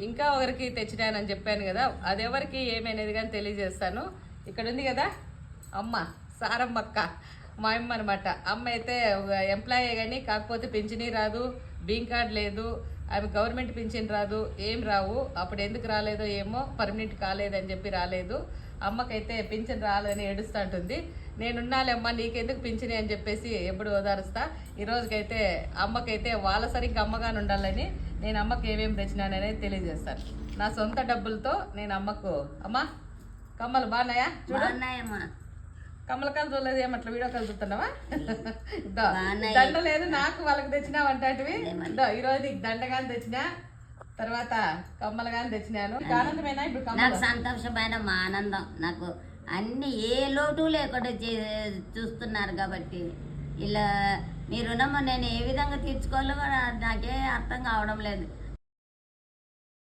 ఇంకా ఒకరికి తెచ్చినానని చెప్పాను కదా, అది ఎవరికి ఏమనేది కానీ తెలియజేస్తాను. ఇక్కడ ఉంది కదా అమ్మ సారమ్మక్క, మా అమ్మ అనమాట. అమ్మ అయితే ఎంప్లాయీ కానీ కాకపోతే పింఛనీ రాదు, బీయింగ్ కార్డ్ లేదు, ఆమె గవర్నమెంట్ పింఛన్ రాదు, ఏం రావు. అప్పుడు ఎందుకు రాలేదో ఏమో, పర్మనెంట్ కాలేదని చెప్పి రాలేదు. అమ్మకైతే పింఛన్ రాలేదని ఏడుస్తూ ఉంటుంది. నేనున్నాలేమ్మా నీకెందుకు పింఛని అని చెప్పేసి ఎప్పుడు ఓదారుస్తా. ఈ రోజుకైతే అమ్మకైతే వాళ్ళ సరిగ్గా అమ్మగానే ఉండాలని నేను అమ్మకి ఏమేమి తెచ్చినాననేది తెలియజేస్తాను. నా సొంత డబ్బులతో నేను అమ్మకు, అమ్మా కమ్మలు బాగున్నాయా బాగున్నాయమ్మా. కమ్మల కాలు చూడలేదు, ఏమట్లా వీడియో కాల్ చూస్తున్నావా? దండ లేదు నాకు, వాళ్ళకి తెచ్చినావు అంటాటివి. ఈరోజు నీకు దండగాని తెచ్చినా, తర్వాత కమ్మలు కానీ తెచ్చినాను. ఆనందమేనా ఇప్పుడు? నాకు సంతోషమైన మా ఆనందం. నాకు అన్ని ఏ లోటు లేకుండా చూస్తున్నారు కాబట్టి ఇలా మీ రుణము నేను ఏ విధంగా తీర్చుకోవాలో నాకే అర్థం కావడం లేదు.